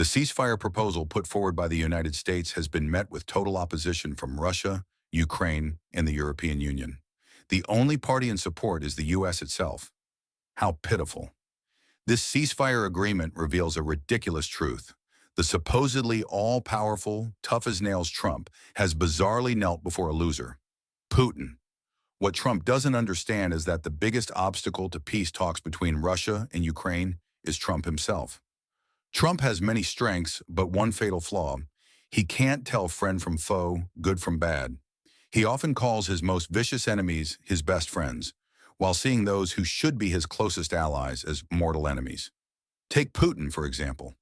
The ceasefire proposal put forward by the United States has been met with total opposition from Russia, Ukraine, and the European Union. The only party in support is the U.S. itself. How pitiful. This ceasefire agreement reveals a ridiculous truth. The supposedly all-powerful, tough-as-nails Trump has bizarrely knelt before a loser, Putin. What Trump doesn't understand is that the biggest obstacle to peace talks between Russia and Ukraine is Trump himself. Trump has many strengths, but one fatal flaw. He can't tell friend from foe, good from bad. He often calls his most vicious enemies his best friends, while seeing those who should be his closest allies as mortal enemies. Take Putin, for example.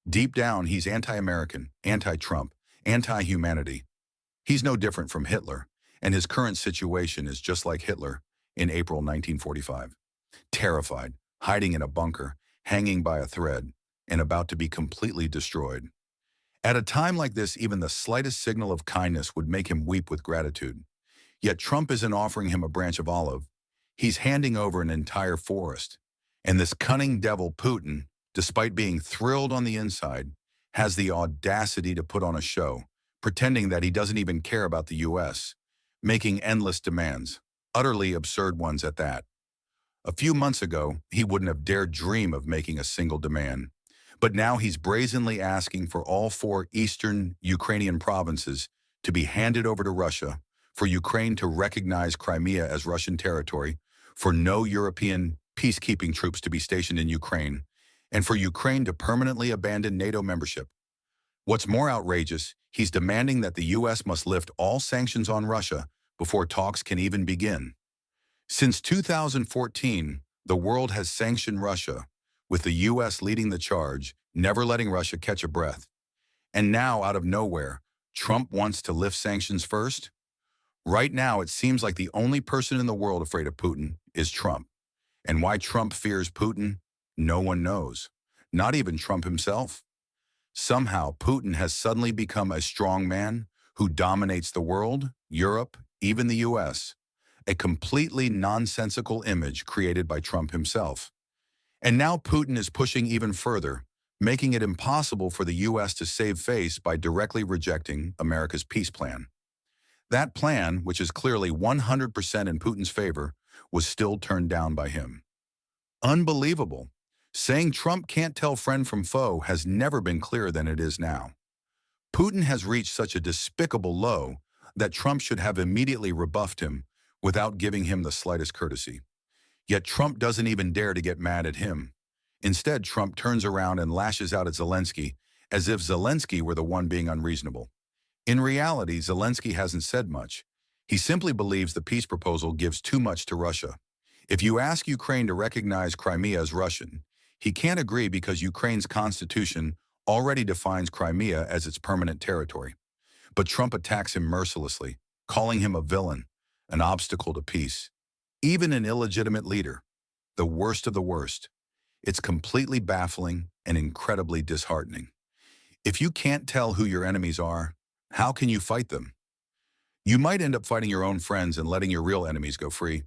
Deep down, he's anti-American, anti-Trump, anti-humanity. He's no different from Hitler, and his current situation is just like Hitler in April 1945. Terrified, hiding in a bunker, hanging by a thread, and about to be completely destroyed. At a time like this, even the slightest signal of kindness would make him weep with gratitude. Yet Trump isn't offering him a branch of olive. He's handing over an entire forest. And this cunning devil Putin, despite being thrilled on the inside, has the audacity to put on a show, pretending that he doesn't even care about the U.S., making endless demands, utterly absurd ones at that. A few months ago, he wouldn't have dared dream of making a single demand. But now he's brazenly asking for all 4 eastern Ukrainian provinces to be handed over to Russia, for Ukraine to recognize Crimea as Russian territory, for no European peacekeeping troops to be stationed in Ukraine, and for Ukraine to permanently abandon NATO membership. What's more outrageous, he's demanding that the U.S. must lift all sanctions on Russia before talks can even begin. Since 2014, the world has sanctioned Russia, with the U.S. leading the charge, never letting Russia catch a breath. And now, out of nowhere, Trump wants to lift sanctions first? Right now, it seems like the only person in the world afraid of Putin is Trump. And why Trump fears Putin, no one knows. Not even Trump himself. Somehow, Putin has suddenly become a strong man who dominates the world, Europe, even the U.S. A completely nonsensical image created by Trump himself. And now Putin is pushing even further, making it impossible for the U.S. to save face by directly rejecting America's peace plan. That plan, which is clearly 100% in Putin's favor, was still turned down by him. Unbelievable. Saying Trump can't tell friend from foe has never been clearer than it is now. Putin has reached such a despicable low that Trump should have immediately rebuffed him without giving him the slightest courtesy. Yet Trump doesn't even dare to get mad at him. Instead, Trump turns around and lashes out at Zelensky as if Zelensky were the one being unreasonable. In reality, Zelensky hasn't said much. He simply believes the peace proposal gives too much to Russia. If you ask Ukraine to recognize Crimea as Russian, he can't agree because Ukraine's constitution already defines Crimea as its permanent territory. But Trump attacks him mercilessly, calling him a villain, an obstacle to peace. Even an illegitimate leader, the worst of the worst. It's completely baffling and incredibly disheartening. If you can't tell who your enemies are, how can you fight them? You might end up fighting your own friends and letting your real enemies go free.